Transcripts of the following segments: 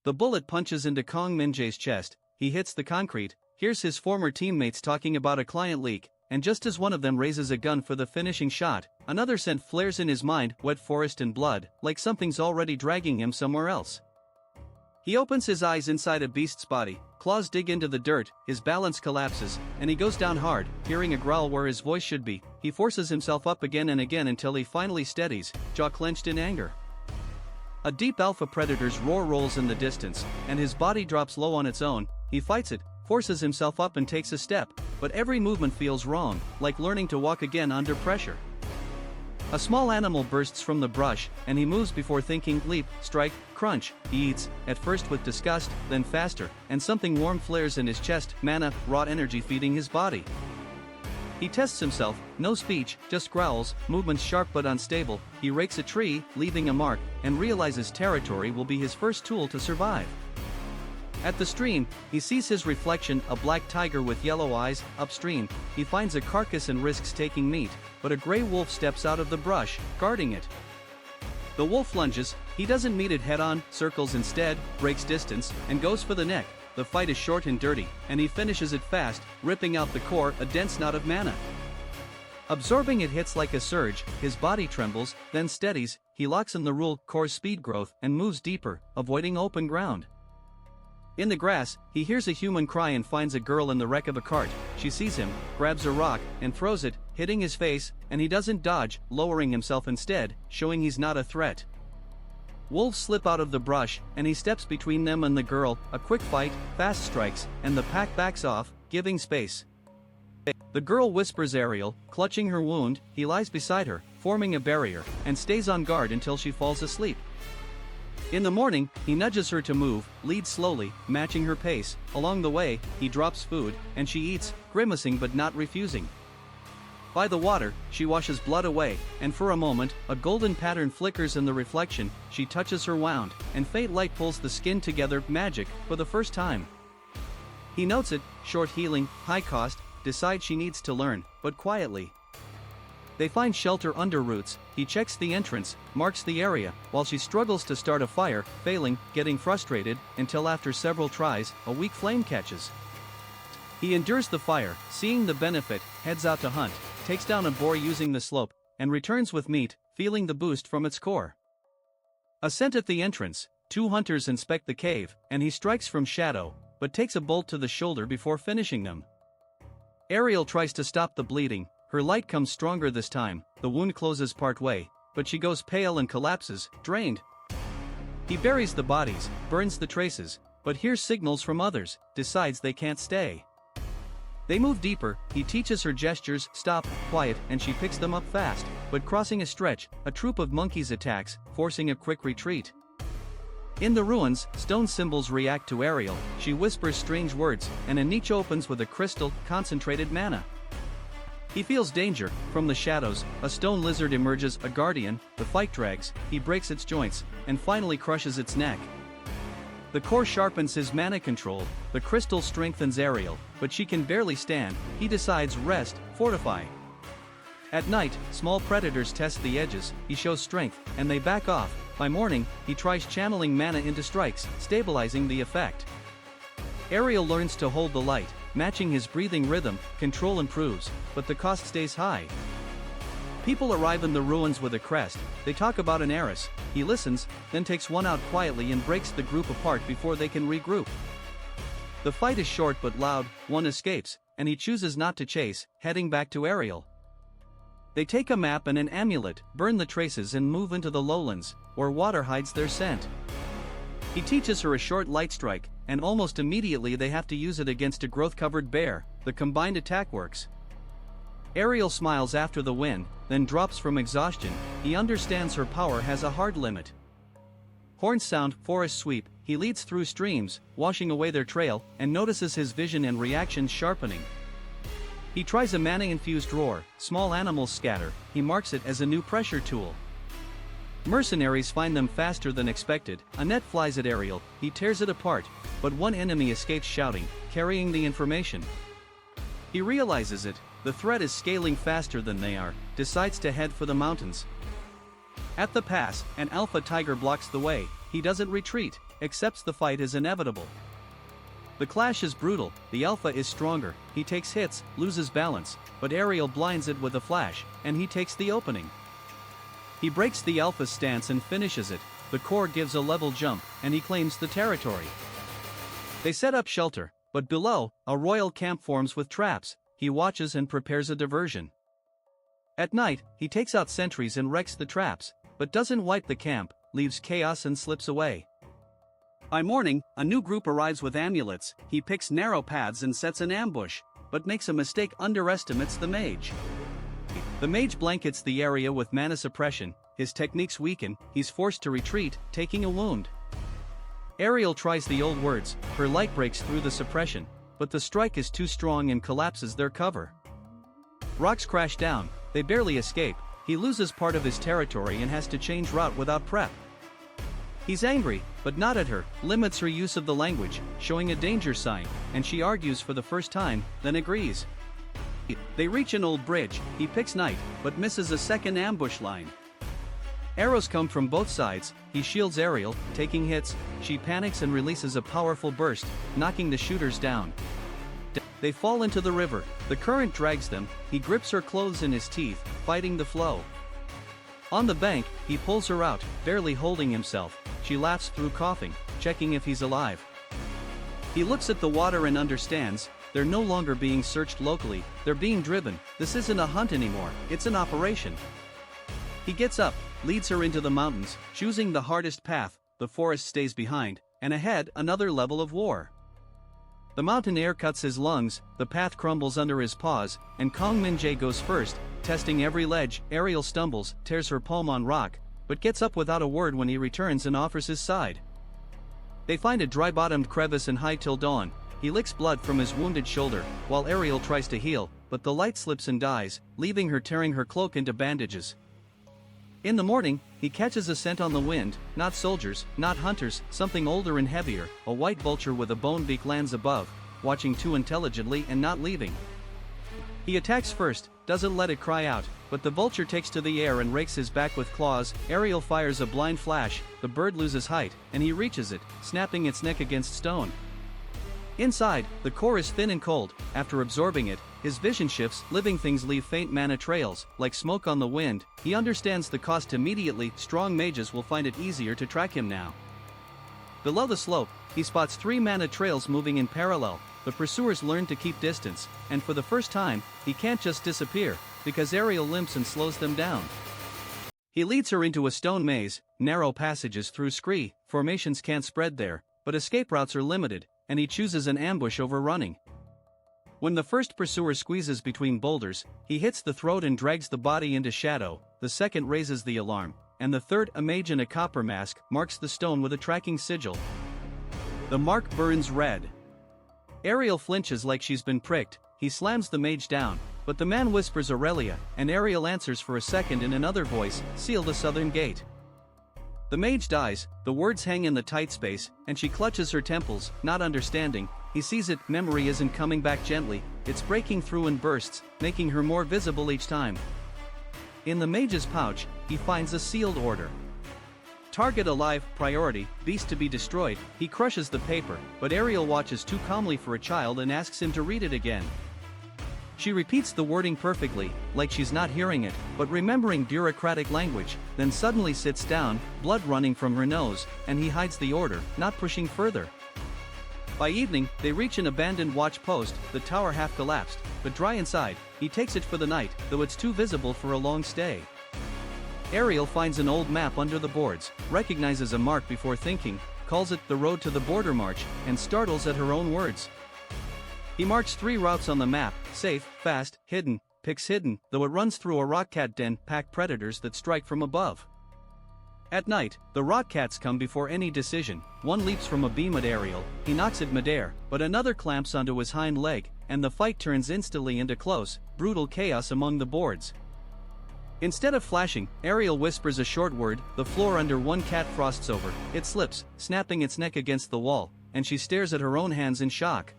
The bullet punches into Kong Min-jae's chest, he hits the concrete, hears his former teammates talking about a client leak, and just as one of them raises a gun for the finishing shot, another scent flares in his mind, wet forest and blood, like something's already dragging him somewhere else. He opens his eyes inside a beast's body, claws dig into the dirt, his balance collapses, and he goes down hard, hearing a growl where his voice should be. He forces himself up again and again until he finally steadies, jaw clenched in anger. A deep alpha predator's roar rolls in the distance, and his body drops low on its own. He fights it, forces himself up and takes a step, but every movement feels wrong, like learning to walk again under pressure. A small animal bursts from the brush, and he moves before thinking, leap, strike, crunch. He eats, at first with disgust, then faster, and something warm flares in his chest, mana, raw energy feeding his body. He tests himself, no speech, just growls, movements sharp but unstable. He rakes a tree, leaving a mark, and realizes territory will be his first tool to survive. At the stream, he sees his reflection, a black tiger with yellow eyes. Upstream, he finds a carcass and risks taking meat, but a gray wolf steps out of the brush, guarding it. The wolf lunges, he doesn't meet it head-on, circles instead, breaks distance, and goes for the neck. The fight is short and dirty, and he finishes it fast, ripping out the core, a dense knot of mana. Absorbing it hits like a surge, his body trembles, then steadies. He locks in the rule, core speed growth, and moves deeper, avoiding open ground. In the grass, he hears a human cry and finds a girl in the wreck of a cart. She sees him, grabs a rock, and throws it, hitting his face, and he doesn't dodge, lowering himself instead, showing he's not a threat. Wolves slip out of the brush, and he steps between them and the girl. A quick fight, fast strikes, and the pack backs off, giving space. The girl whispers Ariel, clutching her wound. He lies beside her, forming a barrier, and stays on guard until she falls asleep. In the morning, he nudges her to move, leads slowly, matching her pace. Along the way, he drops food, and she eats, grimacing but not refusing. By the water, she washes blood away, and for a moment, a golden pattern flickers in the reflection. She touches her wound, and faint light pulls the skin together, magic, for the first time. He notes it, short healing, high cost, decides she needs to learn, but quietly. They find shelter under roots. He checks the entrance, marks the area, while she struggles to start a fire, failing, getting frustrated, until after several tries, a weak flame catches. He endures the fire, seeing the benefit, heads out to hunt, takes down a boar using the slope, and returns with meat, feeling the boost from its core. A scent at the entrance, 2 hunters inspect the cave, and he strikes from shadow, but takes a bolt to the shoulder before finishing them. Ariel tries to stop the bleeding. Her light comes stronger this time. The wound closes part way, but she goes pale and collapses, drained. He buries the bodies, burns the traces, but hears signals from others, decides they can't stay. They move deeper. He teaches her gestures, stop, quiet, and she picks them up fast, but crossing a stretch, a troop of monkeys attacks, forcing a quick retreat. In the ruins, stone symbols react to Ariel. She whispers strange words, and a niche opens with a crystal, concentrated mana. He feels danger. From the shadows, a stone lizard emerges, a guardian. The fight drags, he breaks its joints, and finally crushes its neck. The core sharpens his mana control. The crystal strengthens Ariel, but she can barely stand. He decides rest, fortify. At night, small predators test the edges. He shows strength, and they back off. By morning, he tries channeling mana into strikes, stabilizing the effect. Ariel learns to hold the light, matching his breathing rhythm. Control improves, but the cost stays high. People arrive in the ruins with a crest. They talk about an heiress. He listens, then takes one out quietly and breaks the group apart before they can regroup. The fight is short but loud. One escapes, and he chooses not to chase, heading back to Ariel. They take a map and an amulet, burn the traces and move into the lowlands, where water hides their scent. He teaches her a short light strike, and almost immediately they have to use it against a growth-covered bear. The combined attack works. Ariel smiles after the win, then drops from exhaustion. He understands her power has a hard limit. Horns sound, forest sweep. He leads through streams, washing away their trail, and notices his vision and reactions sharpening. He tries a mana-infused roar. Small animals scatter. He marks it as a new pressure tool. Mercenaries find them faster than expected. A net flies at Ariel. He tears it apart, but one enemy escapes shouting, carrying the information. He realizes it. The threat is scaling faster than they are, decides to head for the mountains. At the pass, an alpha tiger blocks the way. He doesn't retreat. accepts the fight is inevitable. The clash is brutal, the Alpha is stronger, he takes hits, loses balance, but Ariel blinds it with a flash, and he takes the opening. He breaks the Alpha's stance and finishes it, the core gives a level jump, and he claims the territory. They set up shelter, but below, a royal camp forms with traps, he watches and prepares a diversion. At night, he takes out sentries and wrecks the traps, but doesn't wipe the camp, leaves chaos and slips away. By morning, a new group arrives with amulets, he picks narrow paths and sets an ambush, but makes a mistake, underestimates the mage. The mage blankets the area with mana suppression, his techniques weaken, he's forced to retreat, taking a wound. Ariel tries the old words, her light breaks through the suppression, but the strike is too strong and collapses their cover. Rocks crash down, they barely escape, he loses part of his territory and has to change route without prep. He's angry, but not at her, limits her use of the language, showing a danger sign, and she argues for the first time, then agrees. They reach an old bridge, he picks Knight, but misses a second ambush line. Arrows come from both sides, he shields Ariel, taking hits, she panics and releases a powerful burst, knocking the shooters down. They fall into the river, the current drags them, he grips her clothes in his teeth, fighting the flow. On the bank, he pulls her out, barely holding himself, she laughs through coughing, checking if he's alive. He looks at the water and understands, they're no longer being searched locally, they're being driven, this isn't a hunt anymore, it's an operation. He gets up, leads her into the mountains, choosing the hardest path, the forest stays behind, and ahead another level of war. The mountain air cuts his lungs, the path crumbles under his paws, and Kong Min-jae goes first, testing every ledge. Ariel stumbles, tears her palm on rock, but gets up without a word when he returns and offers his side. They find a dry-bottomed crevice and hide till dawn, he licks blood from his wounded shoulder, while Ariel tries to heal, but the light slips and dies, leaving her tearing her cloak into bandages. In the morning, he catches a scent on the wind, not soldiers, not hunters, something older and heavier, a white vulture with a bone beak lands above, watching too intelligently and not leaving. He attacks first, doesn't let it cry out, but the vulture takes to the air and rakes his back with claws. Ariel fires a blind flash, the bird loses height, and he reaches it, snapping its neck against stone. Inside, the core is thin and cold, after absorbing it, his vision shifts, living things leave faint mana trails, like smoke on the wind, he understands the cost immediately, strong mages will find it easier to track him now. Below the slope, he spots 3 mana trails moving in parallel, the pursuers learn to keep distance, and for the first time, he can't just disappear, because Ariel limps and slows them down. He leads her into a stone maze, narrow passages through scree, formations can't spread there, but escape routes are limited, and he chooses an ambush over running. When the first pursuer squeezes between boulders, he hits the throat and drags the body into shadow, the second raises the alarm, and the third, a mage in a copper mask, marks the stone with a tracking sigil. The mark burns red. Ariel flinches like she's been pricked, he slams the mage down, but the man whispers Aurelia, and Ariel answers for a second in another voice, seal the southern gate. The mage dies, the words hang in the tight space, and she clutches her temples, not understanding. He sees it, memory isn't coming back gently, it's breaking through in bursts, making her more visible each time. In the mage's pouch, he finds a sealed order. Target alive, priority, beast to be destroyed. He crushes the paper, but Ariel watches too calmly for a child and asks him to read it again. She repeats the wording perfectly, like she's not hearing it, but remembering bureaucratic language, then suddenly sits down, blood running from her nose, and he hides the order, not pushing further. By evening, they reach an abandoned watch post, the tower half collapsed, but dry inside. He takes it for the night, though it's too visible for a long stay. Ariel finds an old map under the boards, recognizes a mark before thinking, calls it the road to the border march, and startles at her own words. He marks 3 routes on the map, safe, fast, hidden, picks hidden, though it runs through a rockcat den, pack predators that strike from above. At night, the rockcats come before any decision, one leaps from a beam at Ariel, he knocks it midair, but another clamps onto his hind leg, and the fight turns instantly into close, brutal chaos among the boards. Instead of flashing, Ariel whispers a short word, the floor under one cat frosts over, it slips, snapping its neck against the wall, and she stares at her own hands in shock.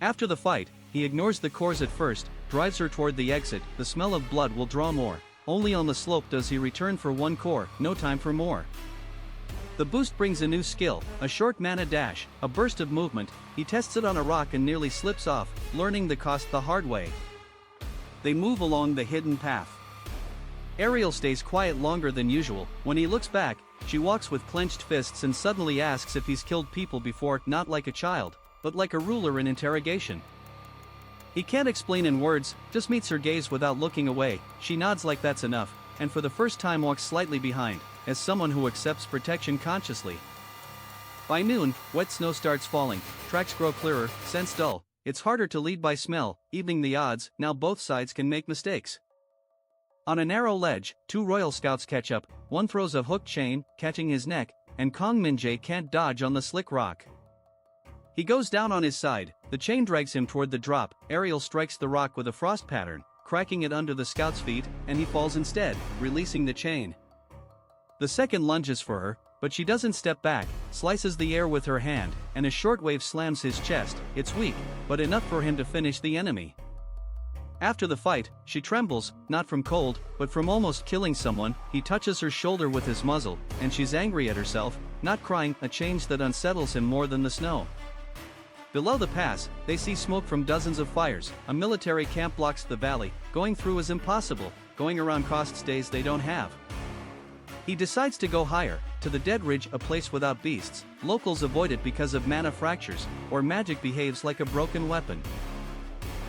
After the fight, he ignores the cores at first, drives her toward the exit, the smell of blood will draw more. Only on the slope does he return for one core, no time for more. The boost brings a new skill, a short mana dash, a burst of movement. He tests it on a rock and nearly slips off, learning the cost the hard way. They move along the hidden path. Ariel stays quiet longer than usual. When he looks back, she walks with clenched fists and suddenly asks if he's killed people before, not like a child, but like a ruler in interrogation. He can't explain in words, just meets her gaze without looking away. She nods like that's enough, and for the first time walks slightly behind, as someone who accepts protection consciously. By noon, wet snow starts falling, tracks grow clearer, scents dull. It's harder to lead by smell, evening the odds. Now both sides can make mistakes. On a narrow ledge, two royal scouts catch up. One throws a hooked chain, catching his neck, and Kong Min-jae can't dodge on the slick rock. He goes down on his side, the chain drags him toward the drop. Ariel strikes the rock with a frost pattern, cracking it under the scout's feet, and he falls instead, releasing the chain. The second lunges for her, but she doesn't step back, slices the air with her hand, and a shortwave slams his chest. It's weak, but enough for him to finish the enemy. After the fight, she trembles, not from cold, but from almost killing someone. He touches her shoulder with his muzzle, and she's angry at herself, not crying, a change that unsettles him more than the snow. Below the pass, they see smoke from dozens of fires. A military camp blocks the valley. Going through is impossible. Going around costs days they don't have. He decides to go higher, to the Dead Ridge, a place without beasts. Locals avoid it because of mana fractures, or magic behaves like a broken weapon.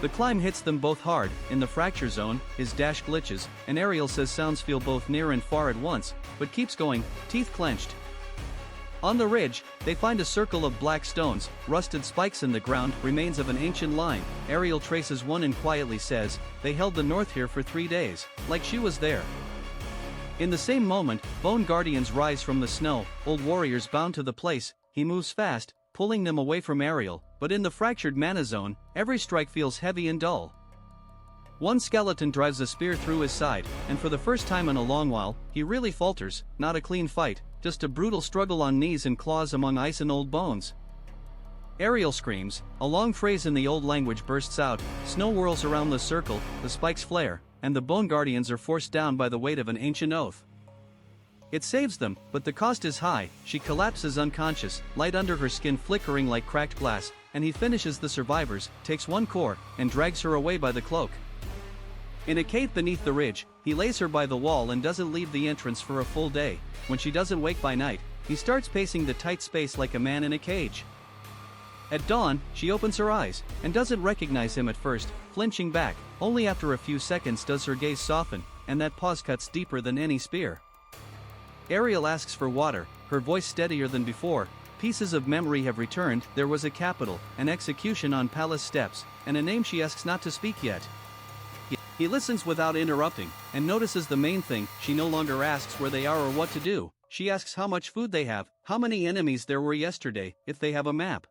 The climb hits them both hard. In the fracture zone, his dash glitches, and Ariel says sounds feel both near and far at once, but keeps going, teeth clenched. On the ridge, they find a circle of black stones, rusted spikes in the ground, remains of an ancient line. Ariel traces one and quietly says, they held the north here for 3 days, like she was there. In the same moment, bone guardians rise from the snow, old warriors bound to the place. He moves fast, pulling them away from Ariel, but in the fractured mana zone, every strike feels heavy and dull. One skeleton drives a spear through his side, and for the first time in a long while, he really falters. Not a clean fight, just a brutal struggle on knees and claws among ice and old bones. Ariel screams, a long phrase in the old language bursts out, snow whirls around the circle, the spikes flare, and the bone guardians are forced down by the weight of an ancient oath. It saves them, but the cost is high. She collapses unconscious, light under her skin flickering like cracked glass, and he finishes the survivors, takes one core, and drags her away by the cloak. In a cave beneath the ridge, he lays her by the wall and doesn't leave the entrance for a full day. When she doesn't wake by night, he starts pacing the tight space like a man in a cage. At dawn, she opens her eyes, and doesn't recognize him at first, flinching back. Only after a few seconds does her gaze soften, and that pause cuts deeper than any spear. Ariel asks for water, her voice steadier than before. Pieces of memory have returned. There was a capital, an execution on palace steps, and a name she asks not to speak yet. He listens without interrupting, and notices the main thing. She no longer asks where they are or what to do. She asks how much food they have, how many enemies there were yesterday, if they have a map.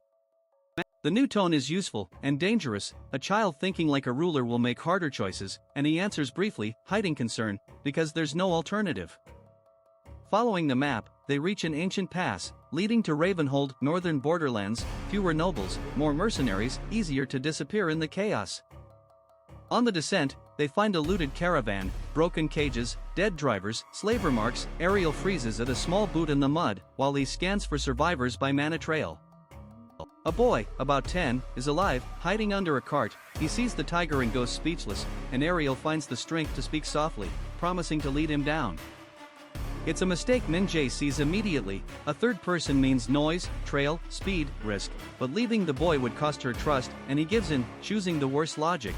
The new tone is useful and dangerous. A child thinking like a ruler will make harder choices, and he answers briefly, hiding concern, because there's no alternative. Following the map, they reach an ancient pass, leading to Ravenhold, northern borderlands. Fewer nobles, more mercenaries, easier to disappear in the chaos. On the descent, they find a looted caravan, broken cages, dead drivers, slaver marks. Ariel freezes at a small boot in the mud, while he scans for survivors by mana trail. A boy, about 10, is alive, hiding under a cart. He sees the tiger and goes speechless, and Ariel finds the strength to speak softly, promising to lead him down. It's a mistake Min-jae sees immediately. A third person means noise, trail, speed, risk, but leaving the boy would cost her trust, and he gives in, choosing the worst logic.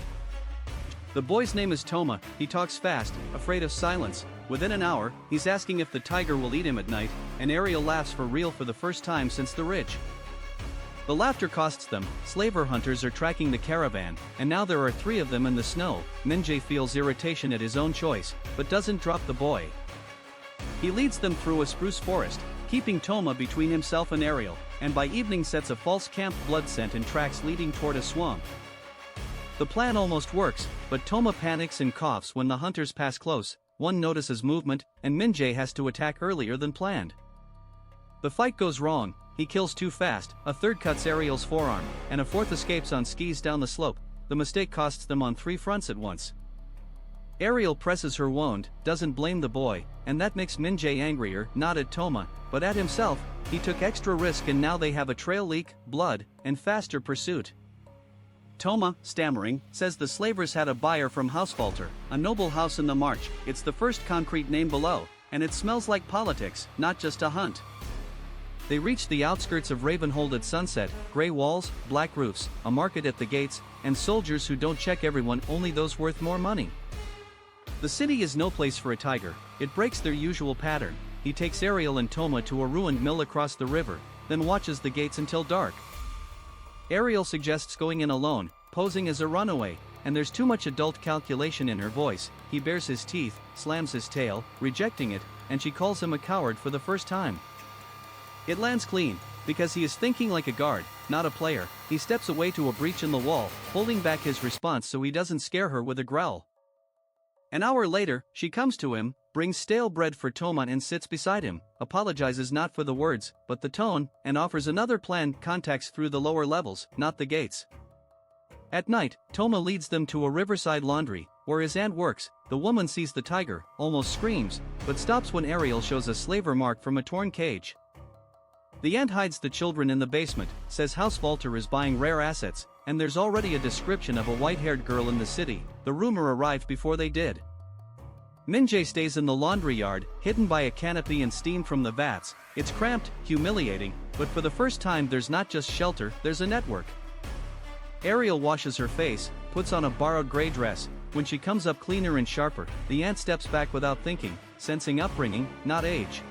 The boy's name is Toma. He talks fast, afraid of silence. Within an hour, he's asking if the tiger will eat him at night, and Ariel laughs for real for the first time since the ridge. The laughter costs them. Slaver hunters are tracking the caravan, and now there are 3 of them in the snow. Min-jae feels irritation at his own choice, but doesn't drop the boy. He leads them through a spruce forest, keeping Toma between himself and Ariel, and by evening sets a false camp blood scent in tracks leading toward a swamp. The plan almost works, but Toma panics and coughs when the hunters pass close. One notices movement, and Min-jae has to attack earlier than planned. The fight goes wrong. He kills too fast, a third cuts Ariel's forearm, and a fourth escapes on skis down the slope. The mistake costs them on 3 fronts at once. Ariel presses her wound, doesn't blame the boy, and that makes Min-jae angrier, not at Toma, but at himself. He took extra risk and now they have a trail leak, blood, and faster pursuit. Toma, stammering, says the slavers had a buyer from Hauswalter, a noble house in the march. It's the first concrete name below, and it smells like politics, not just a hunt. They reach the outskirts of Ravenhold at sunset, gray walls, black roofs, a market at the gates, and soldiers who don't check everyone, only those worth more money. The city is no place for a tiger. It breaks their usual pattern. He takes Ariel and Toma to a ruined mill across the river, then watches the gates until dark. Ariel suggests going in alone, posing as a runaway, and there's too much adult calculation in her voice. He bares his teeth, slams his tail, rejecting it, and she calls him a coward for the first time. It lands clean, because he is thinking like a guard, not a player. He steps away to a breach in the wall, holding back his response so he doesn't scare her with a growl. An hour later, she comes to him, brings stale bread for Toma and sits beside him, apologizes not for the words, but the tone, and offers another plan. Contacts through the lower levels, not the gates. At night, Toma leads them to a riverside laundry, where his aunt works. The woman sees the tiger, almost screams, but stops when Ariel shows a slaver mark from a torn cage. The aunt hides the children in the basement, says Hauswalter is buying rare assets, and there's already a description of a white-haired girl in the city. The rumor arrived before they did. Min-jae stays in the laundry yard, hidden by a canopy and steam from the vats. It's cramped, humiliating, but for the first time there's not just shelter, there's a network. Ariel washes her face, puts on a borrowed gray dress. When she comes up cleaner and sharper, the aunt steps back without thinking, sensing upbringing, not age.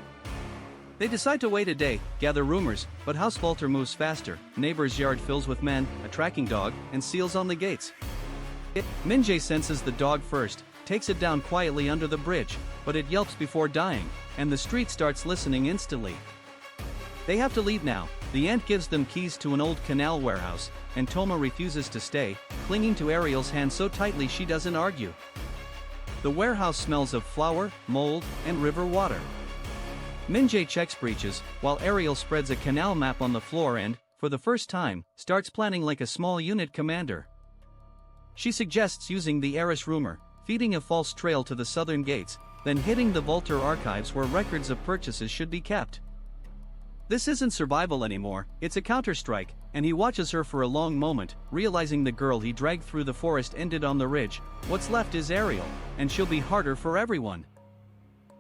They decide to wait a day, gather rumors, but Hauswalter moves faster. Neighbor's yard fills with men, a tracking dog, and seals on the gates. Min-jae senses the dog first, takes it down quietly under the bridge, but it yelps before dying, and the street starts listening instantly. They have to leave now. The aunt gives them keys to an old canal warehouse, and Toma refuses to stay, clinging to Ariel's hand so tightly she doesn't argue. The warehouse smells of flour, mold, and river water. Min-jae checks breaches, while Ariel spreads a canal map on the floor and, for the first time, starts planning like a small unit commander. She suggests using the heiress rumor, feeding a false trail to the southern gates, then hitting the Volter archives where records of purchases should be kept. This isn't survival anymore, it's a counter-strike, and he watches her for a long moment, realizing the girl he dragged through the forest ended on the ridge. What's left is Ariel, and she'll be harder for everyone.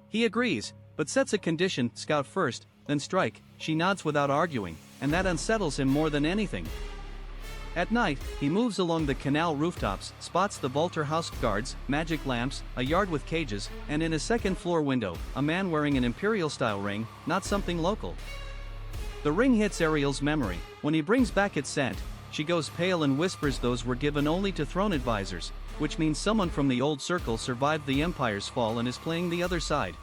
He agrees, but sets a condition: scout first, then strike. She nods without arguing, and that unsettles him more than anything. At night, he moves along the canal rooftops, spots the Volter house guards, magic lamps, a yard with cages, and in a second-floor window, a man wearing an imperial-style ring, not something local. The ring hits Ariel's memory. When he brings back its scent, she goes pale and whispers those were given only to throne advisors, which means someone from the old circle survived the Empire's fall and is playing the other side.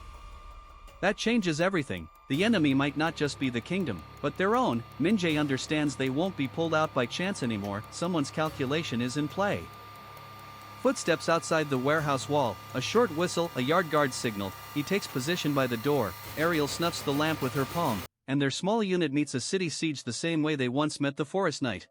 That changes everything. The enemy might not just be the kingdom, but their own. Min-jae understands they won't be pulled out by chance anymore. Someone's calculation is in play. Footsteps outside the warehouse wall, a short whistle, a yard guard signal. He takes position by the door. Ariel snuffs the lamp with her palm, and their small unit meets a city siege the same way they once met the forest knight.